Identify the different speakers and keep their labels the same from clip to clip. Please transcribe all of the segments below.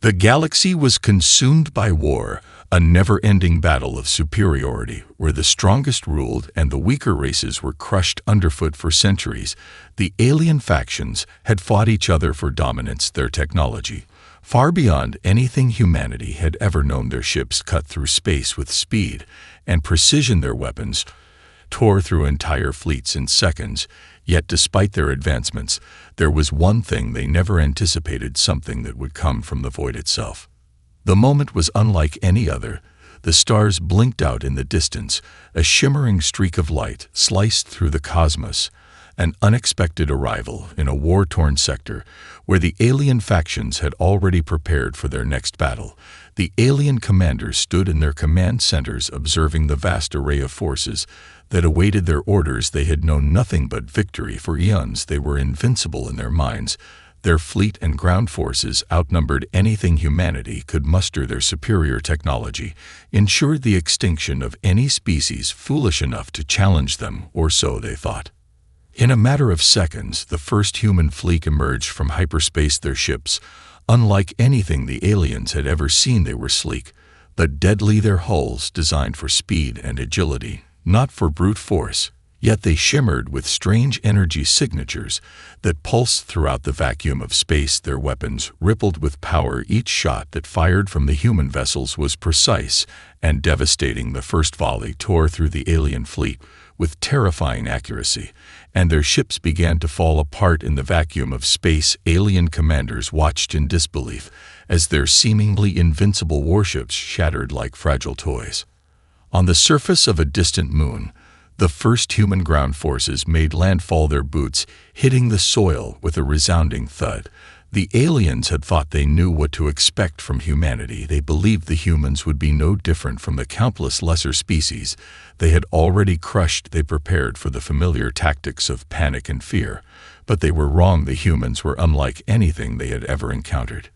Speaker 1: The galaxy was consumed by war, a never-ending battle of superiority, where the strongest ruled and the weaker races were crushed underfoot for centuries. The alien factions had fought each other for dominance, their technology, far beyond anything humanity had ever known. Their ships cut through space with speed and precision. Their weapons tore through entire fleets in seconds. Yet despite their advancements, there was one thing they never anticipated, something that would come from the void itself. The moment was unlike any other. The stars blinked out in the distance, a shimmering streak of light sliced through the cosmos, an unexpected arrival in a war-torn sector where the alien factions had already prepared for their next battle. The alien commanders stood in their command centers observing the vast array of forces that awaited their orders. They had known nothing but victory for eons. They were invincible in their minds. Their fleet and ground forces outnumbered anything humanity could muster. Their superior technology ensured the extinction of any species foolish enough to challenge them, or so they thought. In a matter of seconds, the first human fleet emerged from hyperspace. Their ships, unlike anything the aliens had ever seen, they were sleek but deadly. Their hulls designed for speed and agility, not for brute force. Yet they shimmered with strange energy signatures that pulsed throughout the vacuum of space. Their weapons rippled with power. Each shot that fired from the human vessels was precise and devastating. The first volley tore through the alien fleet with terrifying accuracy, and their ships began to fall apart in the vacuum of space. Alien commanders watched in disbelief as their seemingly invincible warships shattered like fragile toys. On the surface of a distant moon, the first human ground forces made landfall, their boots hitting the soil with a resounding thud. The aliens had thought they knew what to expect from humanity. They believed the humans would be no different from the countless lesser species they had already crushed. They prepared for the familiar tactics of panic and fear, but they were wrong. The humans were unlike anything they had ever encountered.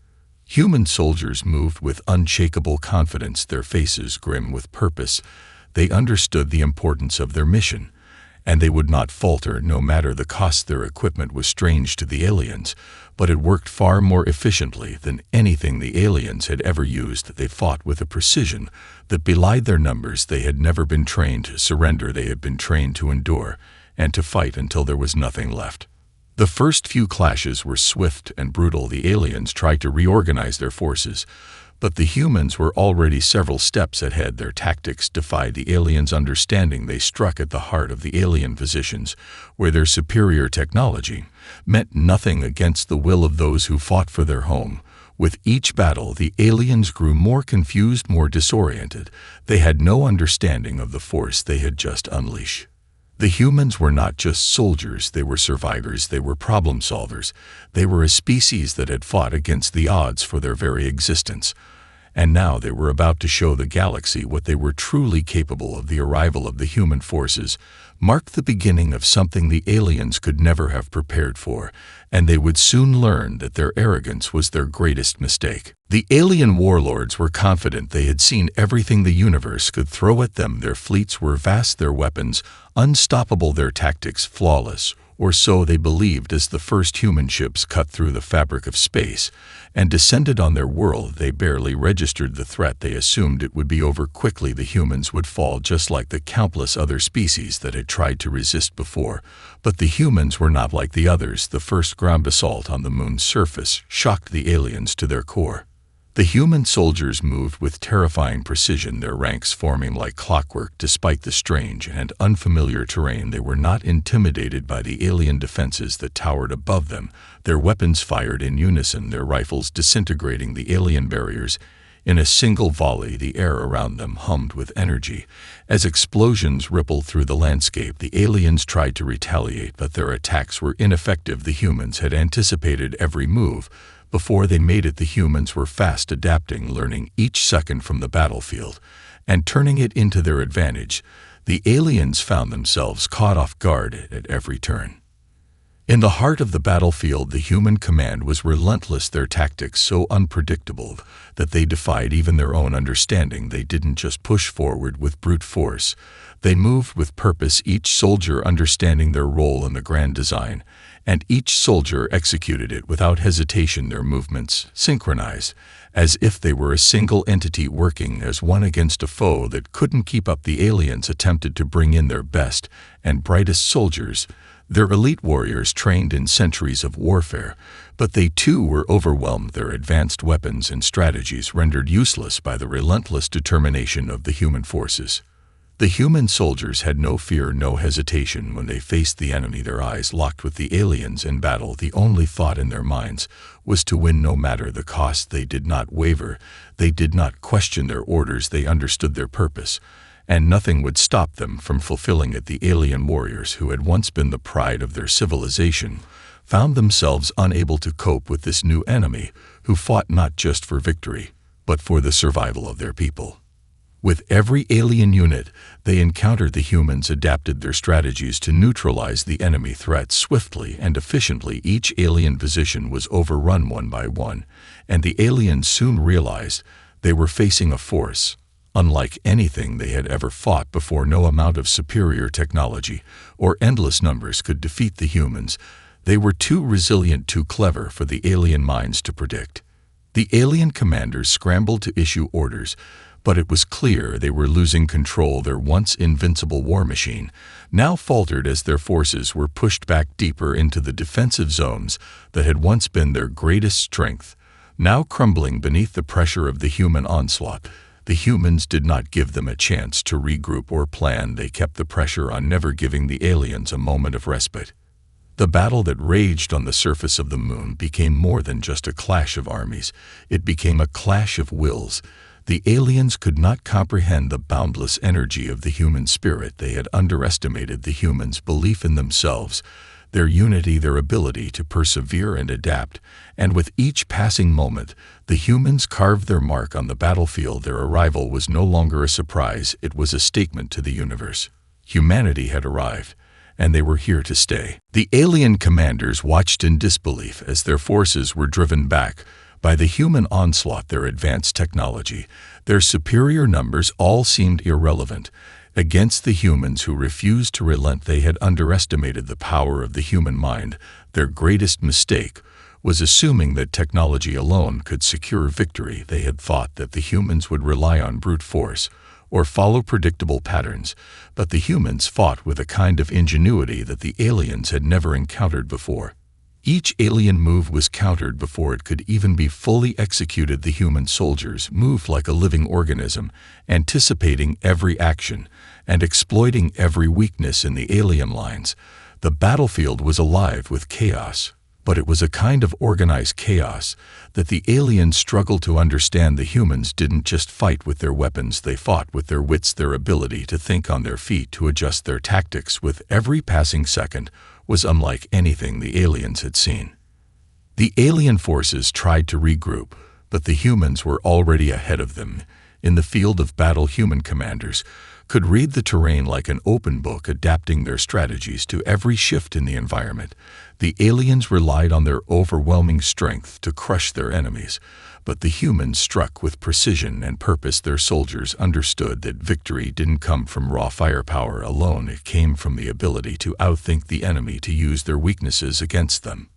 Speaker 1: Human soldiers moved with unshakable confidence, their faces grim with purpose. They understood the importance of their mission, and they would not falter no matter the cost. Their equipment was strange to the aliens, but it worked far more efficiently than anything the aliens had ever used. They fought with a precision that belied their numbers. They had never been trained to surrender. They had been trained to endure and to fight until there was nothing left. The first few clashes were swift and brutal. The aliens tried to reorganize their forces, but the humans were already several steps ahead. Their tactics defied the aliens' understanding. They struck at the heart of the alien positions, where their superior technology meant nothing against the will of those who fought for their home. With each battle, the aliens grew more confused, more disoriented. They had no understanding of the force they had just unleashed. The humans were not just soldiers, they were survivors, they were problem solvers. They were a species that had fought against the odds for their very existence. And now they were about to show the galaxy what they were truly capable of. The arrival of the human forces marked the beginning of something the aliens could never have prepared for, and they would soon learn that their arrogance was their greatest mistake. The alien warlords were confident they had seen everything the universe could throw at them. Their fleets were vast, their weapons unstoppable, their tactics flawless, or so they believed. As the first human ships cut through the fabric of space and descended on their world, they barely registered the threat. They assumed it would be over quickly. The humans would fall just like the countless other species that had tried to resist before. But the humans were not like the others. The first ground assault on the moon's surface shocked the aliens to their core. The human soldiers moved with terrifying precision, their ranks forming like clockwork. Despite the strange and unfamiliar terrain, they were not intimidated by the alien defenses that towered above them. Their weapons fired in unison, their rifles disintegrating the alien barriers. In a single volley, the air around them hummed with energy. As explosions rippled through the landscape, the aliens tried to retaliate, but their attacks were ineffective. The humans had anticipated every move. Before they made it, the humans were fast adapting, learning each second from the battlefield and turning it into their advantage. The aliens found themselves caught off guard at every turn. In the heart of the battlefield, the human command was relentless, their tactics so unpredictable that they defied even their own understanding. They didn't just push forward with brute force. They moved with purpose, each soldier understanding their role in the grand design, and each soldier executed it without hesitation. Their movements synchronized as if they were a single entity working as one against a foe that couldn't keep up. The aliens attempted to bring in their best and brightest soldiers, their elite warriors trained in centuries of warfare, but they too were overwhelmed, their advanced weapons and strategies rendered useless by the relentless determination of the human forces. The human soldiers had no fear, no hesitation when they faced the enemy. Their eyes locked with the aliens in battle. The only thought in their minds was to win no matter the cost. They did not waver. They did not question their orders. They understood their purpose, and nothing would stop them from fulfilling it. The alien warriors, who had once been the pride of their civilization, found themselves unable to cope with this new enemy, who fought not just for victory, but for the survival of their people. With every alien unit they encountered, the humans adapted their strategies to neutralize the enemy threat swiftly and efficiently. Each alien position was overrun one by one, and the aliens soon realized they were facing a force unlike anything they had ever fought before. No amount of superior technology or endless numbers could defeat the humans. They were too resilient, too clever for the alien minds to predict. The alien commanders scrambled to issue orders, but it was clear they were losing control. Their once invincible war machine now faltered as their forces were pushed back deeper into the defensive zones that had once been their greatest strength, now crumbling beneath the pressure of the human onslaught. The humans did not give them a chance to regroup or plan. They kept the pressure on, never giving the aliens a moment of respite. The battle that raged on the surface of the moon became more than just a clash of armies. It became a clash of wills. The aliens could not comprehend the boundless energy of the human spirit. They had underestimated the humans' belief in themselves, their unity, their ability to persevere and adapt, and with each passing moment, the humans carved their mark on the battlefield. Their arrival was no longer a surprise, it was a statement to the universe. Humanity had arrived, and they were here to stay. The alien commanders watched in disbelief as their forces were driven back by the human onslaught. Their advanced technology, their superior numbers, all seemed irrelevant against the humans who refused to relent. They had underestimated the power of the human mind. Their greatest mistake was assuming that technology alone could secure victory. They had thought that the humans would rely on brute force or follow predictable patterns, but the humans fought with a kind of ingenuity that the aliens had never encountered before. Each alien move was countered before it could even be fully executed. The human soldiers moved like a living organism, anticipating every action and exploiting every weakness in the alien lines. The battlefield was alive with chaos, but it was a kind of organized chaos that the aliens struggled to understand. The humans didn't just fight with their weapons, they fought with their wits, their ability to think on their feet, to adjust their tactics with every passing second was unlike anything the aliens had seen. The alien forces tried to regroup, but the humans were already ahead of them. In the field of battle, human commanders could read the terrain like an open book, adapting their strategies to every shift in the environment. The aliens relied on their overwhelming strength to crush their enemies, but the humans struck with precision and purpose. Their soldiers understood that victory didn't come from raw firepower alone, it came from the ability to outthink the enemy, to use their weaknesses against them.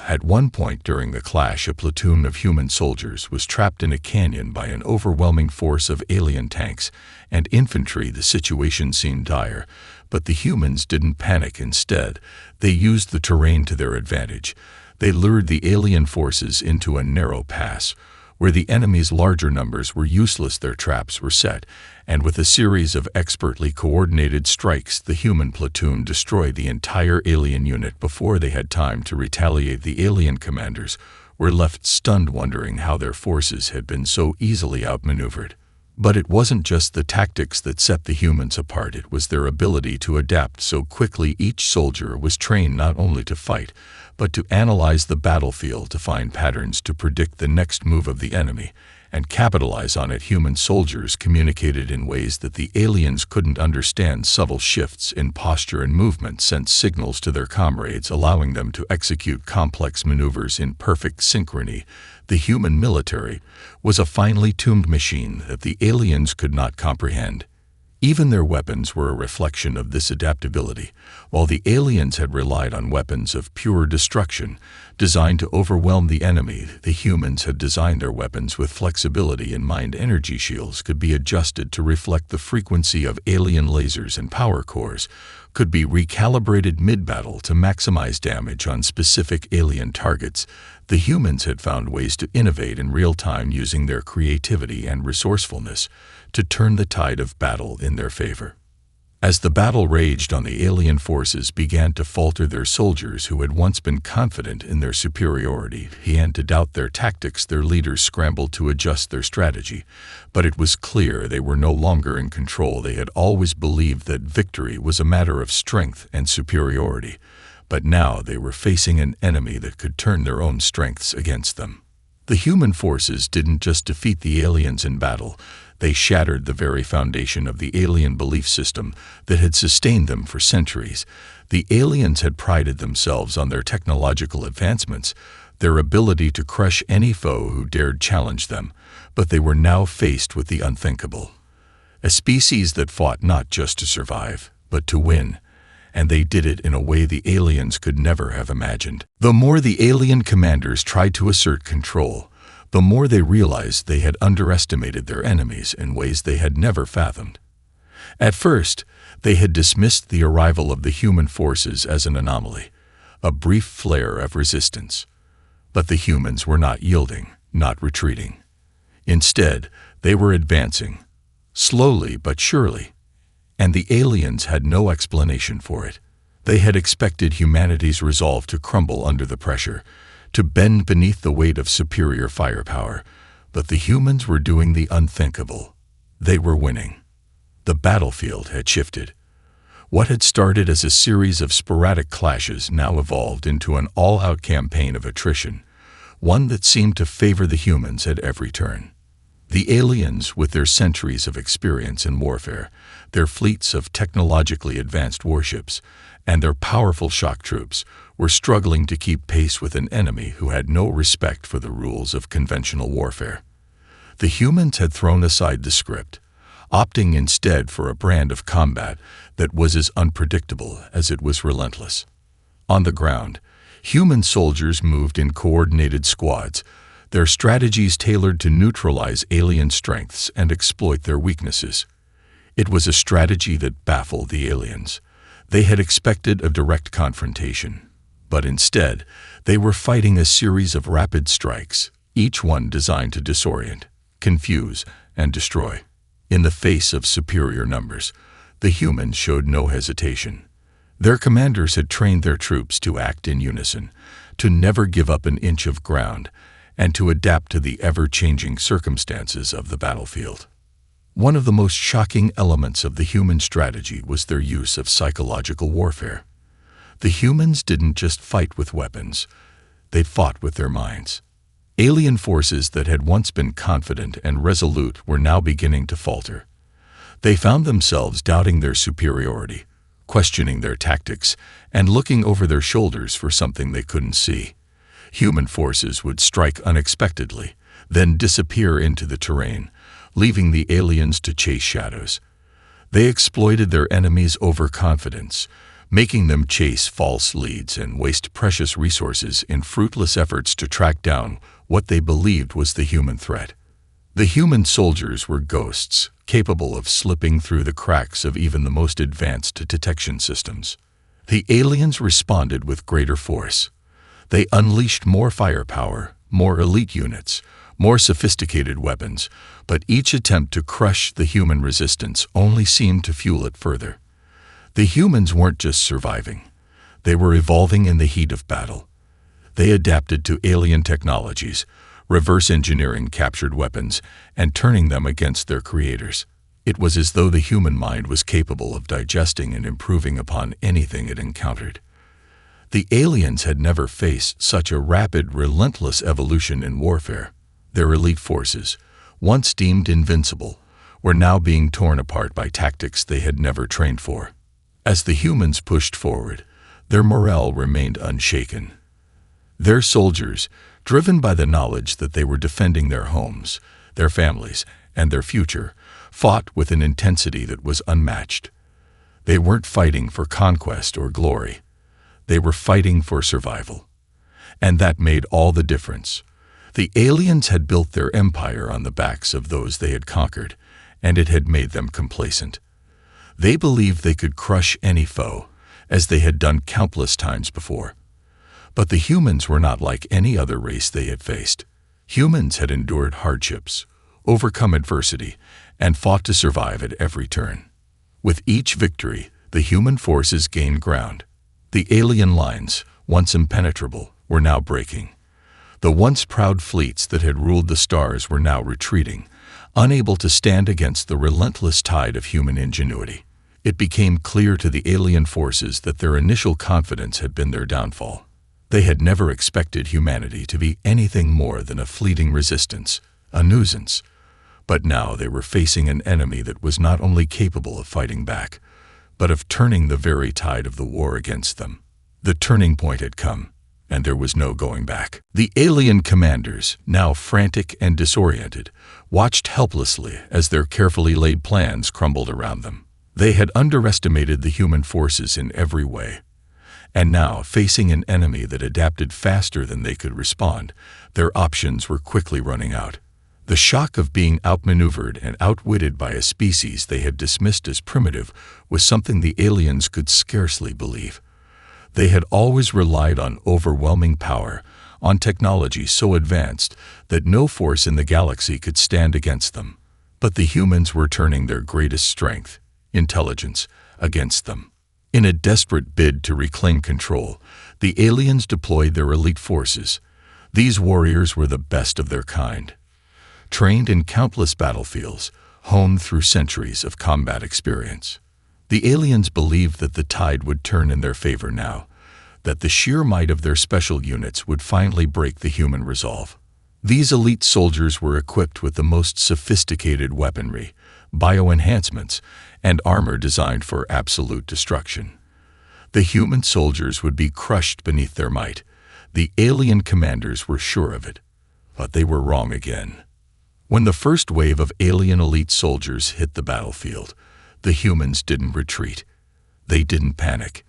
Speaker 1: At one point during the clash, a platoon of human soldiers was trapped in a canyon by an overwhelming force of alien tanks and infantry. The situation seemed dire, but the humans didn't panic. Instead, they used the terrain to their advantage. They lured the alien forces into a narrow pass, where the enemy's larger numbers were useless. Their traps were set, and with a series of expertly coordinated strikes, the human platoon destroyed the entire alien unit before they had time to retaliate. The alien commanders were left stunned, wondering how their forces had been so easily outmaneuvered. But it wasn't just the tactics that set the humans apart, it was their ability to adapt so quickly. Each soldier was trained not only to fight, but to analyze the battlefield, to find patterns, to predict the next move of the enemy, and capitalize on it. Human soldiers communicated in ways that the aliens couldn't understand. Subtle shifts in posture and movement sent signals to their comrades, allowing them to execute complex maneuvers in perfect synchrony. The human military was a finely tuned machine that the aliens could not comprehend. Even their weapons were a reflection of this adaptability. While the aliens had relied on weapons of pure destruction, designed to overwhelm the enemy, the humans had designed their weapons with flexibility in mind. Energy shields could be adjusted to reflect the frequency of alien lasers, and power cores could be recalibrated mid-battle to maximize damage on specific alien targets. The humans had found ways to innovate in real time, using their creativity and resourcefulness to turn the tide of battle in their favor. As the battle raged on, the alien forces began to falter. Their soldiers, who had once been confident in their superiority, began to doubt their tactics. Their leaders scrambled to adjust their strategy, but it was clear they were no longer in control. They had always believed that victory was a matter of strength and superiority, but now they were facing an enemy that could turn their own strengths against them. The human forces didn't just defeat the aliens in battle, they shattered the very foundation of the alien belief system that had sustained them for centuries. The aliens had prided themselves on their technological advancements, their ability to crush any foe who dared challenge them, but they were now faced with the unthinkable. A species that fought not just to survive, but to win. And they did it in a way the aliens could never have imagined. The more the alien commanders tried to assert control, the more they realized they had underestimated their enemies in ways they had never fathomed. At first, they had dismissed the arrival of the human forces as an anomaly, a brief flare of resistance. But the humans were not yielding, not retreating. Instead, they were advancing, slowly but surely, and the aliens had no explanation for it. They had expected humanity's resolve to crumble under the pressure, to bend beneath the weight of superior firepower, but the humans were doing the unthinkable. They were winning. The battlefield had shifted. What had started as a series of sporadic clashes now evolved into an all-out campaign of attrition, one that seemed to favor the humans at every turn. The aliens, with their centuries of experience in warfare, their fleets of technologically advanced warships, and their powerful shock troops, were struggling to keep pace with an enemy who had no respect for the rules of conventional warfare. The humans had thrown aside the script, opting instead for a brand of combat that was as unpredictable as it was relentless. On the ground, human soldiers moved in coordinated squads, their strategies tailored to neutralize alien strengths and exploit their weaknesses. It was a strategy that baffled the aliens. They had expected a direct confrontation, but instead, they were fighting a series of rapid strikes, each one designed to disorient, confuse, and destroy. In the face of superior numbers, the humans showed no hesitation. Their commanders had trained their troops to act in unison, to never give up an inch of ground, and to adapt to the ever-changing circumstances of the battlefield. One of the most shocking elements of the human strategy was their use of psychological warfare. The humans didn't just fight with weapons, they fought with their minds. Alien forces that had once been confident and resolute were now beginning to falter. They found themselves doubting their superiority, questioning their tactics, and looking over their shoulders for something they couldn't see. Human forces would strike unexpectedly, then disappear into the terrain, leaving the aliens to chase shadows. They exploited their enemies' overconfidence, making them chase false leads and waste precious resources in fruitless efforts to track down what they believed was the human threat. The human soldiers were ghosts, capable of slipping through the cracks of even the most advanced detection systems. The aliens responded with greater force. They unleashed more firepower, more elite units, more sophisticated weapons, but each attempt to crush the human resistance only seemed to fuel it further. The humans weren't just surviving. They were evolving in the heat of battle. They adapted to alien technologies, reverse engineering captured weapons, and turning them against their creators. It was as though the human mind was capable of digesting and improving upon anything it encountered. The aliens had never faced such a rapid, relentless evolution in warfare. Their elite forces, once deemed invincible, were now being torn apart by tactics they had never trained for. As the humans pushed forward, their morale remained unshaken. Their soldiers, driven by the knowledge that they were defending their homes, their families, and their future, fought with an intensity that was unmatched. They weren't fighting for conquest or glory. They were fighting for survival. And that made all the difference. The aliens had built their empire on the backs of those they had conquered, and it had made them complacent. They believed they could crush any foe, as they had done countless times before. But the humans were not like any other race they had faced. Humans had endured hardships, overcome adversity, and fought to survive at every turn. With each victory, the human forces gained ground. The alien lines, once impenetrable, were now breaking. The once proud fleets that had ruled the stars were now retreating, unable to stand against the relentless tide of human ingenuity. It became clear to the alien forces that their initial confidence had been their downfall. They had never expected humanity to be anything more than a fleeting resistance, a nuisance. But now they were facing an enemy that was not only capable of fighting back, but of turning the very tide of the war against them. The turning point had come, and there was no going back. The alien commanders, now frantic and disoriented, watched helplessly as their carefully laid plans crumbled around them. They had underestimated the human forces in every way. And now, facing an enemy that adapted faster than they could respond, their options were quickly running out. The shock of being outmaneuvered and outwitted by a species they had dismissed as primitive was something the aliens could scarcely believe. They had always relied on overwhelming power, on technology so advanced that no force in the galaxy could stand against them. But the humans were turning their greatest strength, intelligence, against them. In a desperate bid to reclaim control, the aliens deployed their elite forces. These warriors were the best of their kind. Trained in countless battlefields, honed through centuries of combat experience. The aliens believed that the tide would turn in their favor now, that the sheer might of their special units would finally break the human resolve. These elite soldiers were equipped with the most sophisticated weaponry, bioenhancements, and armor designed for absolute destruction. The human soldiers would be crushed beneath their might. The alien commanders were sure of it, but they were wrong again. When the first wave of alien elite soldiers hit the battlefield, the humans didn't retreat. They didn't panic.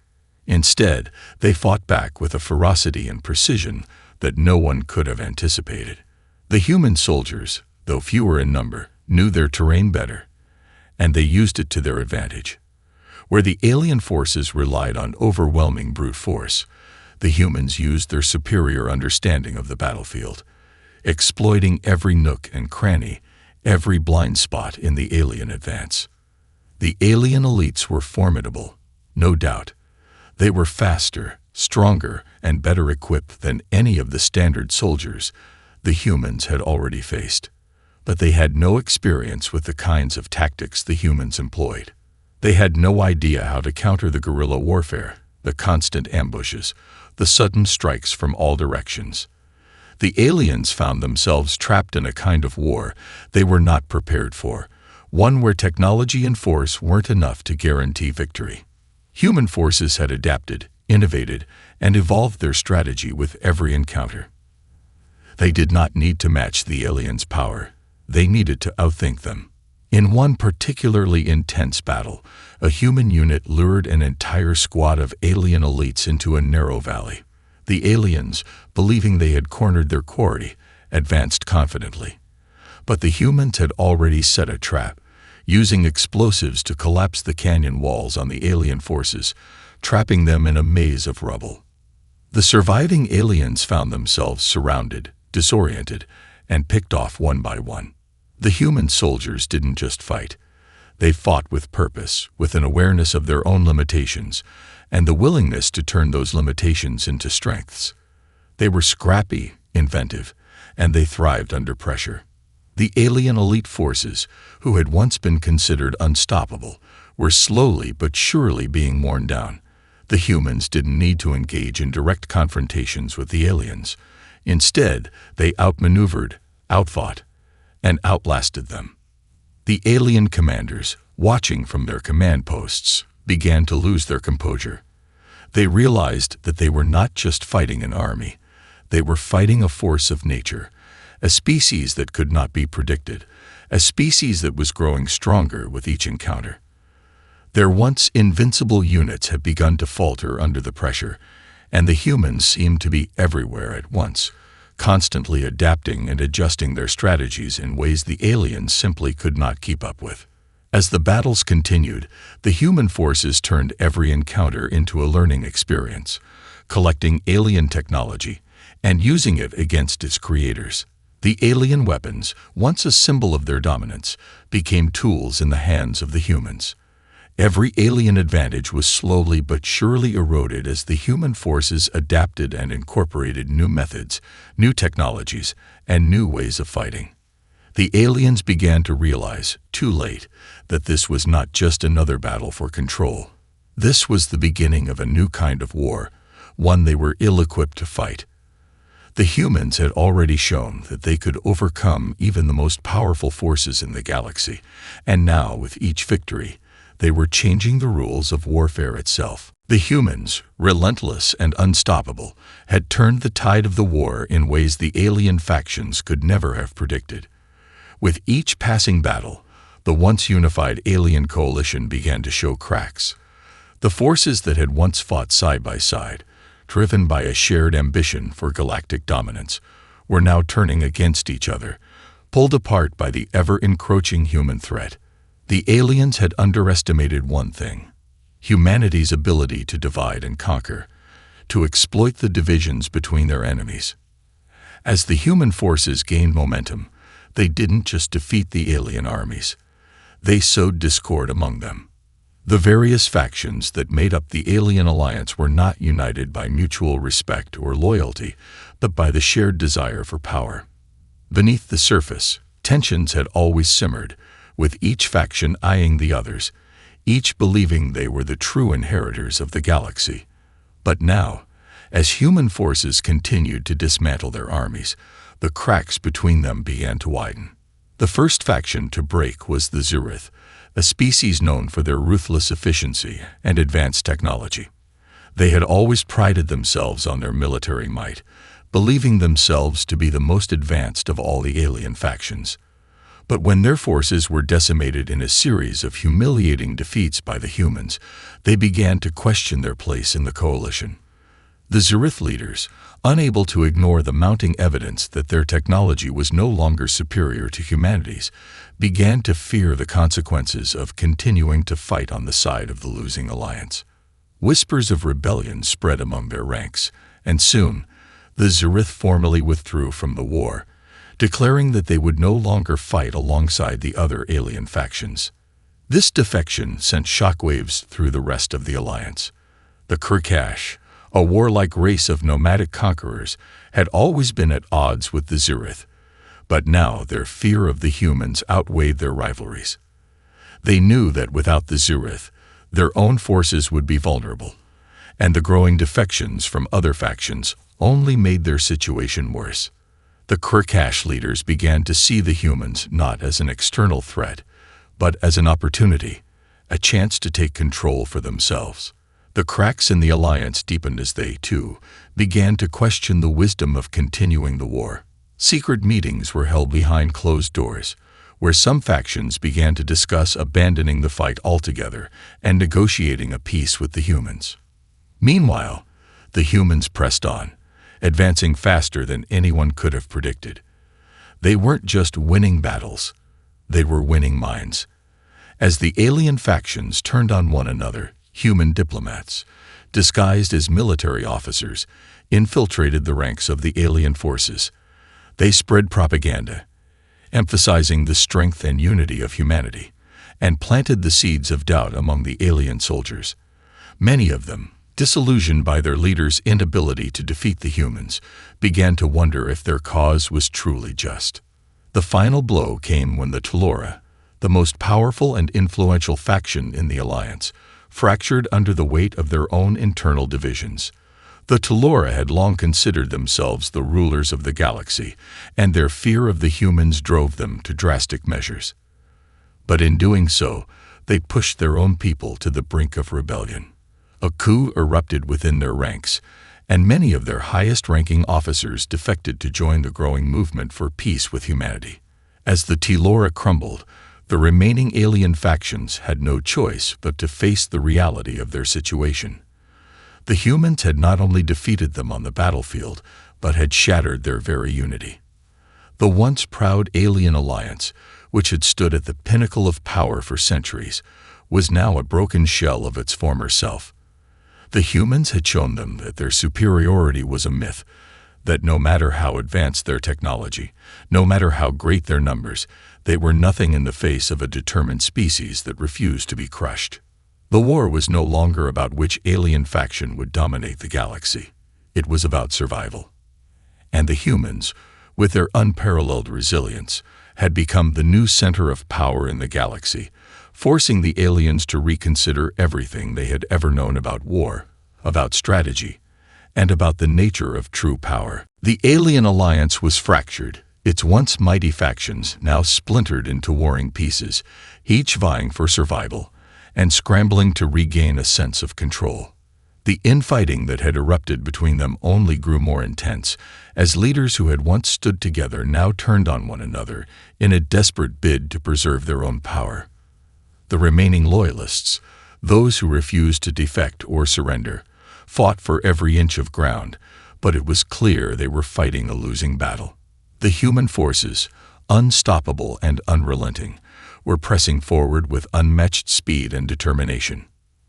Speaker 1: Instead, they fought back with a ferocity and precision that no one could have anticipated. The human soldiers, though fewer in number, knew their terrain better, and they used it to their advantage. Where the alien forces relied on overwhelming brute force, the humans used their superior understanding of the battlefield, exploiting every nook and cranny, every blind spot in the alien advance. The alien elites were formidable, no doubt. They were faster, stronger, and better equipped than any of the standard soldiers the humans had already faced. But they had no experience with the kinds of tactics the humans employed. They had no idea how to counter the guerrilla warfare, the constant ambushes, the sudden strikes from all directions. The aliens found themselves trapped in a kind of war they were not prepared for, one where technology and force weren't enough to guarantee victory. Human forces had adapted, innovated, and evolved their strategy with every encounter. They did not need to match the aliens' power. They needed to outthink them. In one particularly intense battle, a human unit lured an entire squad of alien elites into a narrow valley. The aliens, believing they had cornered their quarry, advanced confidently. But the humans had already set a trap, using explosives to collapse the canyon walls on the alien forces, trapping them in a maze of rubble. The surviving aliens found themselves surrounded, disoriented, and picked off one by one. The human soldiers didn't just fight. They fought with purpose, with an awareness of their own limitations, and the willingness to turn those limitations into strengths. They were scrappy, inventive, and they thrived under pressure. The alien elite forces, who had once been considered unstoppable, were slowly but surely being worn down. The humans didn't need to engage in direct confrontations with the aliens. Instead, they outmaneuvered, outfought, and outlasted them. The alien commanders, watching from their command posts, began to lose their composure. They realized that they were not just fighting an army. They were fighting a force of nature, a species that could not be predicted, a species that was growing stronger with each encounter. Their once invincible units had begun to falter under the pressure, and the humans seemed to be everywhere at once, constantly adapting and adjusting their strategies in ways the aliens simply could not keep up with. As the battles continued, the human forces turned every encounter into a learning experience, collecting alien technology and using it against its creators. The alien weapons, once a symbol of their dominance, became tools in the hands of the humans. Every alien advantage was slowly but surely eroded as the human forces adapted and incorporated new methods, new technologies, and new ways of fighting. The aliens began to realize, too late, that this was not just another battle for control. This was the beginning of a new kind of war, one they were ill-equipped to fight. The humans had already shown that they could overcome even the most powerful forces in the galaxy, and now, with each victory, they were changing the rules of warfare itself. The humans, relentless and unstoppable, had turned the tide of the war in ways the alien factions could never have predicted. With each passing battle, the once unified alien coalition began to show cracks. The forces that had once fought side by side, driven by a shared ambition for galactic dominance, were now turning against each other, pulled apart by the ever-encroaching human threat. The aliens had underestimated one thing: humanity's ability to divide and conquer, to exploit the divisions between their enemies. As the human forces gained momentum, they didn't just defeat the alien armies. They sowed discord among them. The various factions that made up the alien alliance were not united by mutual respect or loyalty, but by the shared desire for power. Beneath the surface, tensions had always simmered, with each faction eyeing the others, each believing they were the true inheritors of the galaxy. But now, as human forces continued to dismantle their armies, the cracks between them began to widen. The first faction to break was the Zerith, a species known for their ruthless efficiency and advanced technology. They had always prided themselves on their military might, believing themselves to be the most advanced of all the alien factions. But when their forces were decimated in a series of humiliating defeats by the humans, they began to question their place in the coalition. The Zerith leaders, unable to ignore the mounting evidence that their technology was no longer superior to humanity's, began to fear the consequences of continuing to fight on the side of the losing alliance. Whispers of rebellion spread among their ranks, and soon, the Zerith formally withdrew from the war, declaring that they would no longer fight alongside the other alien factions. This defection sent shockwaves through the rest of the alliance. The Krakash, a warlike race of nomadic conquerors, had always been at odds with the Zerith, but now their fear of the humans outweighed their rivalries. They knew that without the Zerith, their own forces would be vulnerable, and the growing defections from other factions only made their situation worse. The Krakash leaders began to see the humans not as an external threat, but as an opportunity, a chance to take control for themselves. The cracks in the alliance deepened as they, too, began to question the wisdom of continuing the war. Secret meetings were held behind closed doors, where some factions began to discuss abandoning the fight altogether and negotiating a peace with the humans. Meanwhile, the humans pressed on, advancing faster than anyone could have predicted. They weren't just winning battles, they were winning minds. As the alien factions turned on one another, human diplomats, disguised as military officers, infiltrated the ranks of the alien forces. They spread propaganda, emphasizing the strength and unity of humanity, and planted the seeds of doubt among the alien soldiers. Many of them, disillusioned by their leaders' inability to defeat the humans, began to wonder if their cause was truly just. The final blow came when the Talora, the most powerful and influential faction in the alliance, fractured under the weight of their own internal divisions. The Talora had long considered themselves the rulers of the galaxy, and their fear of the humans drove them to drastic measures. But in doing so, they pushed their own people to the brink of rebellion. A coup erupted within their ranks, and many of their highest-ranking officers defected to join the growing movement for peace with humanity. As the Telora crumbled, the remaining alien factions had no choice but to face the reality of their situation. The humans had not only defeated them on the battlefield, but had shattered their very unity. The once proud alien alliance, which had stood at the pinnacle of power for centuries, was now a broken shell of its former self. The humans had shown them that their superiority was a myth, that no matter how advanced their technology, no matter how great their numbers, they were nothing in the face of a determined species that refused to be crushed. The war was no longer about which alien faction would dominate the galaxy. It was about survival. And the humans, with their unparalleled resilience, had become the new center of power in the galaxy, forcing the aliens to reconsider everything they had ever known about war, about strategy, and about the nature of true power. The alien alliance was fractured, its once mighty factions now splintered into warring pieces, each vying for survival and scrambling to regain a sense of control. The infighting that had erupted between them only grew more intense, as leaders who had once stood together now turned on one another in a desperate bid to preserve their own power. The remaining loyalists, those who refused to defect or surrender, fought for every inch of ground, but it was clear they were fighting a losing battle. The human forces, unstoppable and unrelenting, were pressing forward with unmatched speed and determination.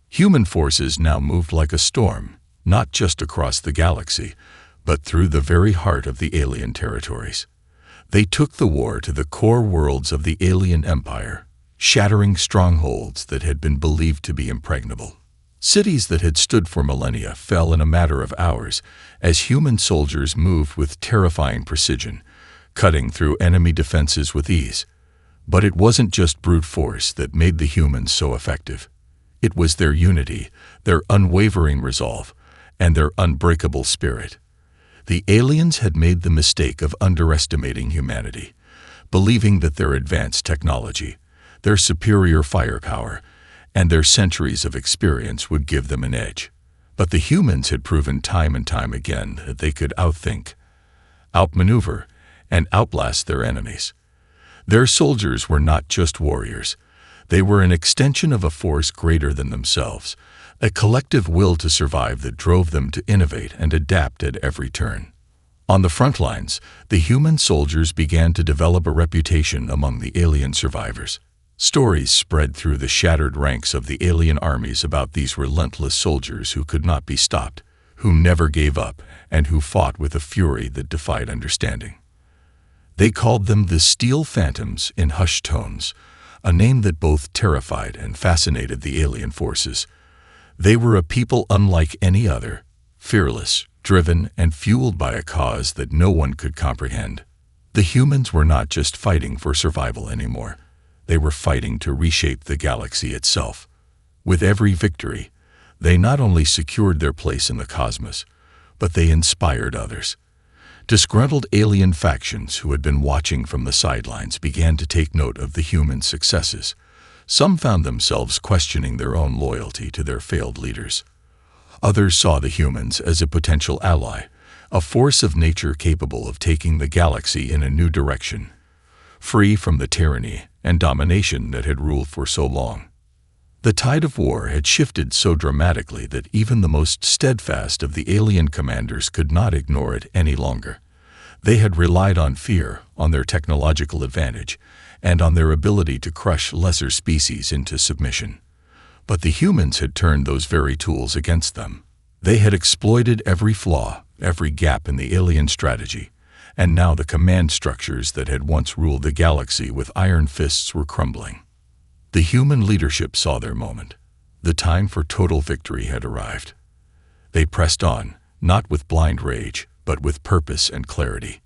Speaker 1: Human forces now moved like a storm, not just across the galaxy, but through the very heart of the alien territories. They took the war to the core worlds of the alien empire, shattering strongholds that had been believed to be impregnable. Cities that had stood for millennia fell in a matter of hours as human soldiers moved with terrifying precision, cutting through enemy defenses with ease. But it wasn't just brute force that made the humans so effective. It was their unity, their unwavering resolve, and their unbreakable spirit. The aliens had made the mistake of underestimating humanity, believing that their advanced technology, their superior firepower, and their centuries of experience would give them an edge. But the humans had proven time and time again that they could outthink, outmaneuver, and outblast their enemies. Their soldiers were not just warriors. They were an extension of a force greater than themselves, a collective will to survive that drove them to innovate and adapt at every turn. On the front lines, the human soldiers began to develop a reputation among the alien survivors. Stories spread through the shattered ranks of the alien armies about these relentless soldiers who could not be stopped, who never gave up, and who fought with a fury that defied understanding. They called them the Steel Phantoms in hushed tones, a name that both terrified and fascinated the alien forces. They were a people unlike any other, fearless, driven, and fueled by a cause that no one could comprehend. The humans were not just fighting for survival anymore. They were fighting to reshape the galaxy itself. With every victory, they not only secured their place in the cosmos, but they inspired others. Disgruntled alien factions who had been watching from the sidelines began to take note of the human successes. Some found themselves questioning their own loyalty to their failed leaders. Others saw the humans as a potential ally, a force of nature capable of taking the galaxy in a new direction, free from the tyranny and domination that had ruled for so long. The tide of war had shifted so dramatically that even the most steadfast of the alien commanders could not ignore it any longer. They had relied on fear, on their technological advantage, and on their ability to crush lesser species into submission. But the humans had turned those very tools against them. They had exploited every flaw, every gap in the alien strategy, and now the command structures that had once ruled the galaxy with iron fists were crumbling. The human leadership saw their moment. The time for total victory had arrived. They pressed on, not with blind rage, but with purpose and clarity.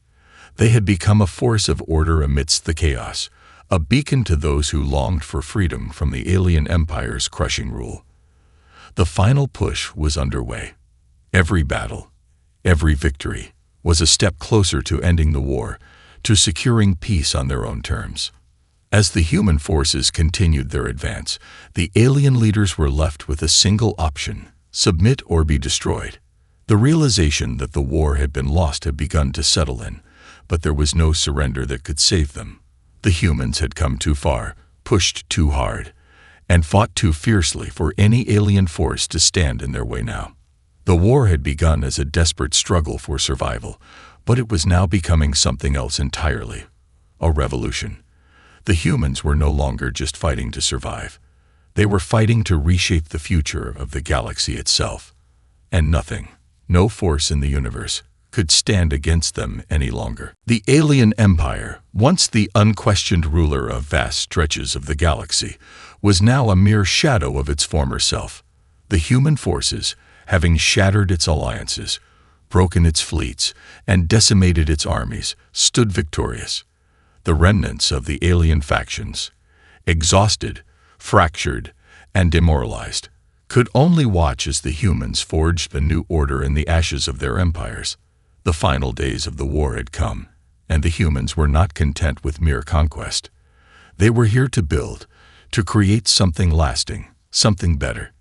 Speaker 1: They had become a force of order amidst the chaos, a beacon to those who longed for freedom from the alien empire's crushing rule. The final push was underway. Every battle, every victory, was a step closer to ending the war, to securing peace on their own terms. As the human forces continued their advance, the alien leaders were left with a single option: submit or be destroyed. The realization that the war had been lost had begun to settle in, but there was no surrender that could save them. The humans had come too far, pushed too hard, and fought too fiercely for any alien force to stand in their way now. The war had begun as a desperate struggle for survival, but it was now becoming something else entirely. A revolution. The humans were no longer just fighting to survive. They were fighting to reshape the future of the galaxy itself. And nothing, no force in the universe, could stand against them any longer. The alien empire, once the unquestioned ruler of vast stretches of the galaxy, was now a mere shadow of its former self. The human forces, having shattered its alliances, broken its fleets, and decimated its armies, stood victorious. The remnants of the alien factions, exhausted, fractured, and demoralized, could only watch as the humans forged a new order in the ashes of their empires. The final days of the war had come, and the humans were not content with mere conquest. They were here to build, to create something lasting, something better.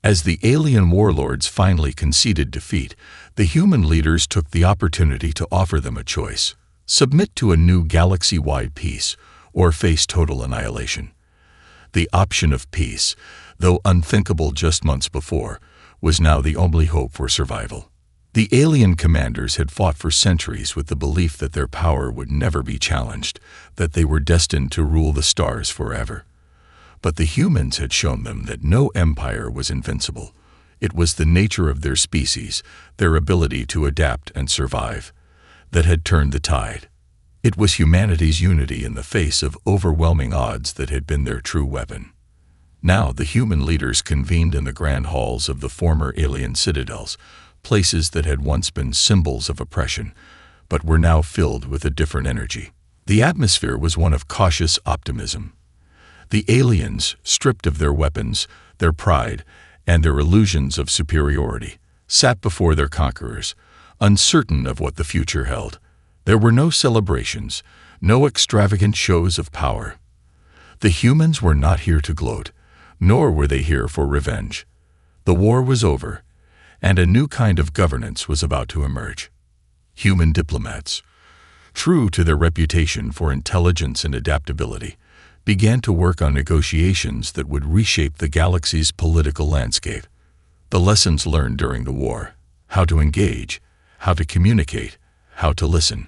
Speaker 1: As the alien warlords finally conceded defeat, the human leaders took the opportunity to offer them a choice: submit to a new galaxy-wide peace, or face total annihilation. The option of peace, though unthinkable just months before, was now the only hope for survival. The alien commanders had fought for centuries with the belief that their power would never be challenged, that they were destined to rule the stars forever. But the humans had shown them that no empire was invincible. It was the nature of their species, their ability to adapt and survive, that had turned the tide. It was humanity's unity in the face of overwhelming odds that had been their true weapon. Now the human leaders convened in the grand halls of the former alien citadels, places that had once been symbols of oppression, but were now filled with a different energy. The atmosphere was one of cautious optimism. The aliens, stripped of their weapons, their pride, and their illusions of superiority, sat before their conquerors, uncertain of what the future held. There were no celebrations, no extravagant shows of power. The humans were not here to gloat, nor were they here for revenge. The war was over, and a new kind of governance was about to emerge. Human diplomats, true to their reputation for intelligence and adaptability, began to work on negotiations that would reshape the galaxy's political landscape. The lessons learned during the war, how to engage, how to communicate, how to listen,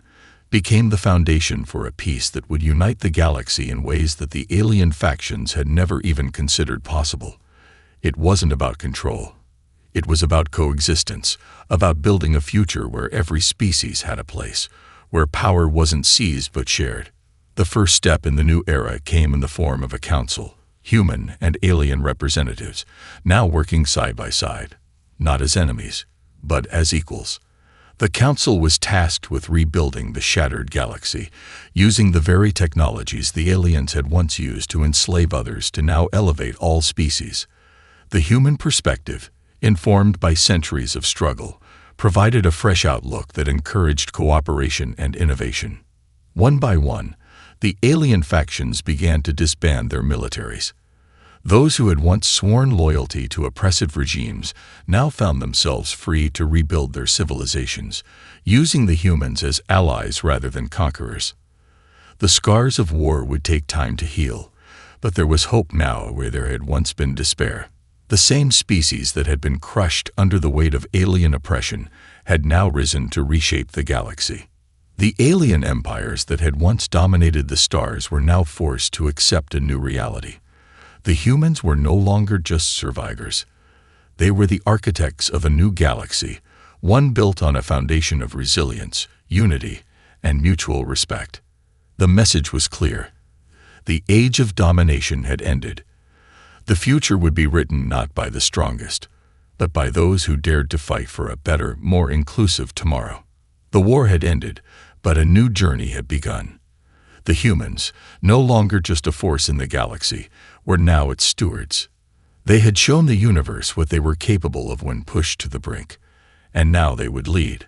Speaker 1: became the foundation for a peace that would unite the galaxy in ways that the alien factions had never even considered possible. It wasn't about control. It was about coexistence, about building a future where every species had a place, where power wasn't seized but shared. The first step in the new era came in the form of a council, human and alien representatives, now working side by side, not as enemies, but as equals. The council was tasked with rebuilding the shattered galaxy, using the very technologies the aliens had once used to enslave others to now elevate all species. The human perspective, informed by centuries of struggle, provided a fresh outlook that encouraged cooperation and innovation. One by one, the alien factions began to disband their militaries. Those who had once sworn loyalty to oppressive regimes now found themselves free to rebuild their civilizations, using the humans as allies rather than conquerors. The scars of war would take time to heal, but there was hope now where there had once been despair. The same species that had been crushed under the weight of alien oppression had now risen to reshape the galaxy. The alien empires that had once dominated the stars were now forced to accept a new reality. The humans were no longer just survivors. They were the architects of a new galaxy, one built on a foundation of resilience, unity, and mutual respect. The message was clear. The age of domination had ended. The future would be written not by the strongest, but by those who dared to fight for a better, more inclusive tomorrow. The war had ended, but a new journey had begun. The humans, no longer just a force in the galaxy, were now its stewards. They had shown the universe what they were capable of when pushed to the brink, and now they would lead,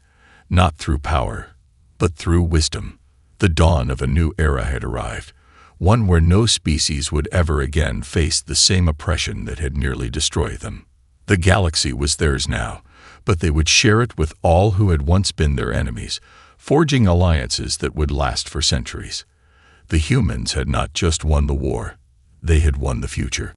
Speaker 1: not through power, but through wisdom. The dawn of a new era had arrived, one where no species would ever again face the same oppression that had nearly destroyed them. The galaxy was theirs now, but they would share it with all who had once been their enemies, forging alliances that would last for centuries. The humans had not just won the war, they had won the future.